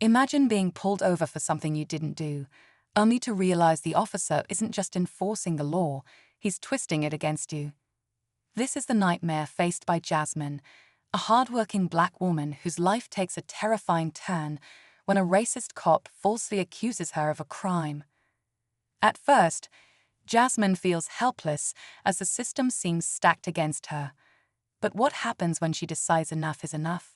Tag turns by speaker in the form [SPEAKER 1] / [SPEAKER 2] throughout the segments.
[SPEAKER 1] Imagine being pulled over for something you didn't do, only to realize the officer isn't just enforcing the law, he's twisting it against you. This is the nightmare faced by Jasmine, a hardworking black woman whose life takes a terrifying turn when a racist cop falsely accuses her of a crime. At first, Jasmine feels helpless as the system seems stacked against her. But what happens when she decides enough is enough?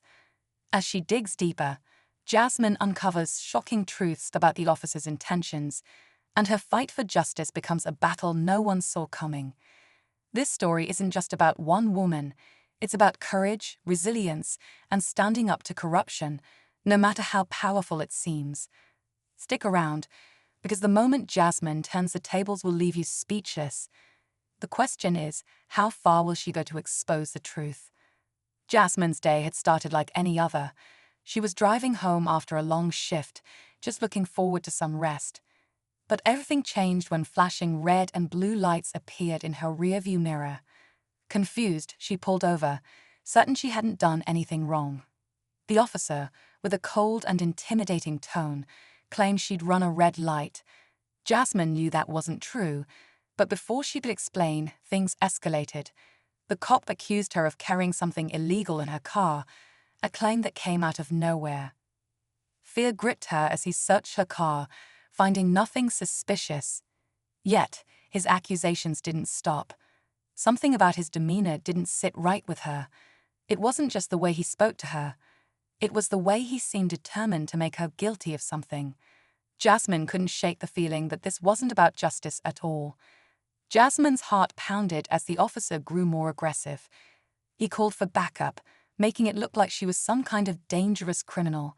[SPEAKER 1] As she digs deeper, Jasmine uncovers shocking truths about the officer's intentions, and her fight for justice becomes a battle no one saw coming. This story isn't just about one woman, it's about courage, resilience, and standing up to corruption, no matter how powerful it seems. Stick around, because the moment Jasmine turns the tables will leave you speechless. The question is, how far will she go to expose the truth? Jasmine's day had started like any other. She was driving home after a long shift, just looking forward to some rest. But everything changed when flashing red and blue lights appeared in her rearview mirror. Confused, she pulled over, certain she hadn't done anything wrong. The officer, with a cold and intimidating tone, claimed she'd run a red light. Jasmine knew that wasn't true, but before she could explain, things escalated. The cop accused her of carrying something illegal in her car, a claim that came out of nowhere. Fear gripped her as he searched her car, finding nothing suspicious. Yet, his accusations didn't stop. Something about his demeanor didn't sit right with her. It wasn't just the way he spoke to her. It was the way he seemed determined to make her guilty of something. Jasmine couldn't shake the feeling that this wasn't about justice at all. Jasmine's heart pounded as the officer grew more aggressive. He called for backup, making it look like she was some kind of dangerous criminal.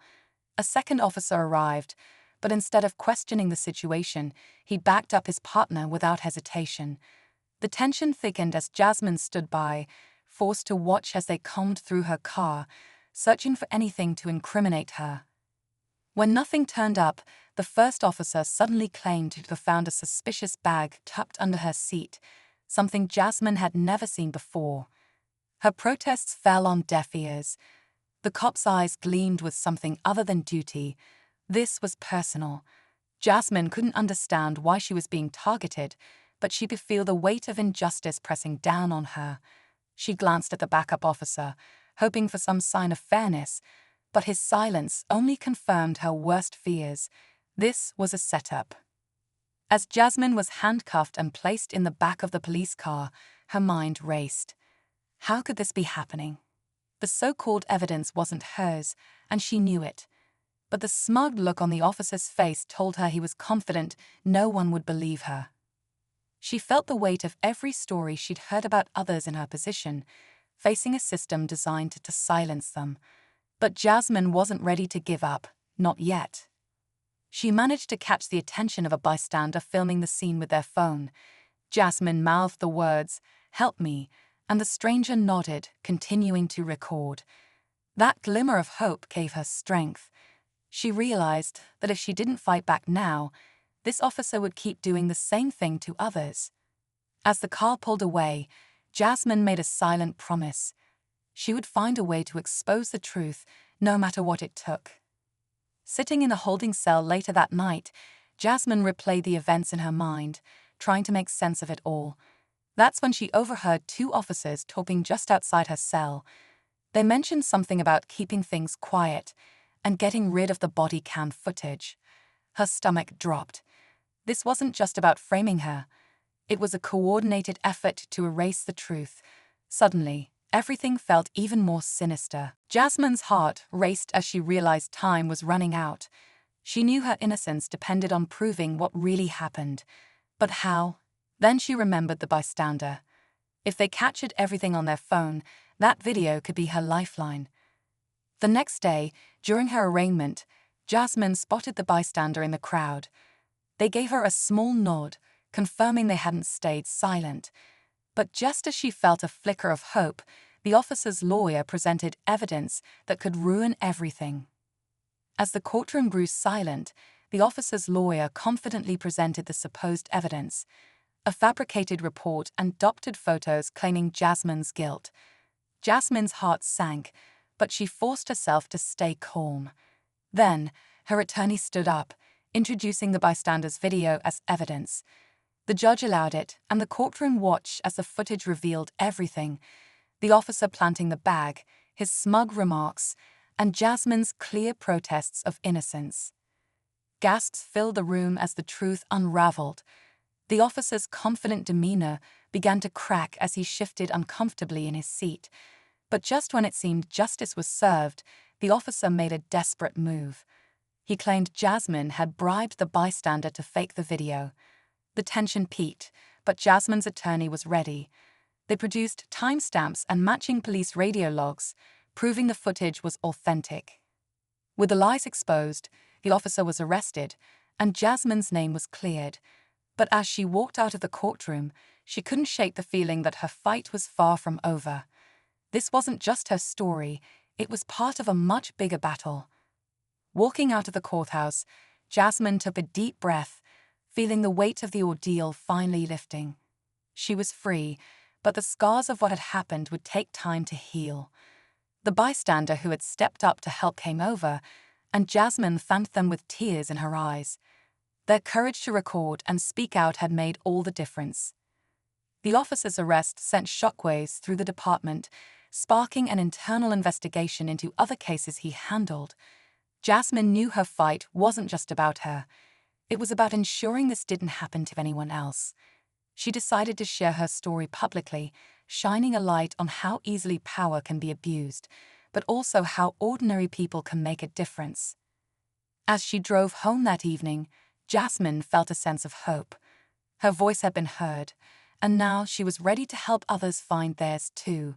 [SPEAKER 1] A second officer arrived, but instead of questioning the situation, he backed up his partner without hesitation. The tension thickened as Jasmine stood by, forced to watch as they combed through her car, searching for anything to incriminate her. When nothing turned up, the first officer suddenly claimed to have found a suspicious bag tucked under her seat, something Jasmine had never seen before. Her protests fell on deaf ears. The cop's eyes gleamed with something other than duty. This was personal. Jasmine couldn't understand why she was being targeted, but she could feel the weight of injustice pressing down on her. She glanced at the backup officer, hoping for some sign of fairness, but his silence only confirmed her worst fears. This was a setup. As Jasmine was handcuffed and placed in the back of the police car, her mind raced. How could this be happening? The so-called evidence wasn't hers, and she knew it. But the smug look on the officer's face told her he was confident no one would believe her. She felt the weight of every story she'd heard about others in her position, facing a system designed to silence them. But Jasmine wasn't ready to give up, not yet. She managed to catch the attention of a bystander filming the scene with their phone. Jasmine mouthed the words, "Help me," and the stranger nodded, continuing to record. That glimmer of hope gave her strength. She realized that if she didn't fight back now, this officer would keep doing the same thing to others. As the car pulled away, Jasmine made a silent promise. She would find a way to expose the truth, no matter what it took. Sitting in a holding cell later that night, Jasmine replayed the events in her mind, trying to make sense of it all. That's when she overheard two officers talking just outside her cell. They mentioned something about keeping things quiet and getting rid of the body cam footage. Her stomach dropped. This wasn't just about framing her. It was a coordinated effort to erase the truth. Suddenly, everything felt even more sinister. Jasmine's heart raced as she realized time was running out. She knew her innocence depended on proving what really happened. But how? Then she remembered the bystander. If they captured everything on their phone, that video could be her lifeline. The next day, during her arraignment, Jasmine spotted the bystander in the crowd. They gave her a small nod, confirming they hadn't stayed silent. But just as she felt a flicker of hope, the officer's lawyer presented evidence that could ruin everything. As the courtroom grew silent, the officer's lawyer confidently presented the supposed evidence, a fabricated report and doctored photos claiming Jasmine's guilt. Jasmine's heart sank, but she forced herself to stay calm. Then, Her attorney stood up, introducing the bystander's video as evidence. The judge allowed it, and the courtroom watched as the footage revealed everything: the officer planting the bag, his smug remarks, and Jasmine's clear protests of innocence. Gasps filled the room as the truth unraveled. The officer's confident demeanor began to crack as he shifted uncomfortably in his seat. But just when it seemed justice was served, the officer made a desperate move. He claimed Jasmine had bribed the bystander to fake the video. The tension peaked, but Jasmine's attorney was ready. They produced timestamps and matching police radio logs, proving the footage was authentic. With the lies exposed, the officer was arrested, and Jasmine's name was cleared. But as she walked out of the courtroom, she couldn't shake the feeling that her fight was far from over. This wasn't just her story, it was part of a much bigger battle. Walking out of the courthouse, Jasmine took a deep breath, feeling the weight of the ordeal finally lifting. She was free, but the scars of what had happened would take time to heal. The bystander who had stepped up to help came over, and Jasmine thanked them with tears in her eyes. Their courage to record and speak out had made all the difference. The officer's arrest sent shockwaves through the department, sparking an internal investigation into other cases he handled. Jasmine knew her fight wasn't just about her. It was about ensuring this didn't happen to anyone else. She decided to share her story publicly, shining a light on how easily power can be abused, but also how ordinary people can make a difference. As she drove home that evening, Jasmine felt a sense of hope. Her voice had been heard, and now she was ready to help others find theirs too.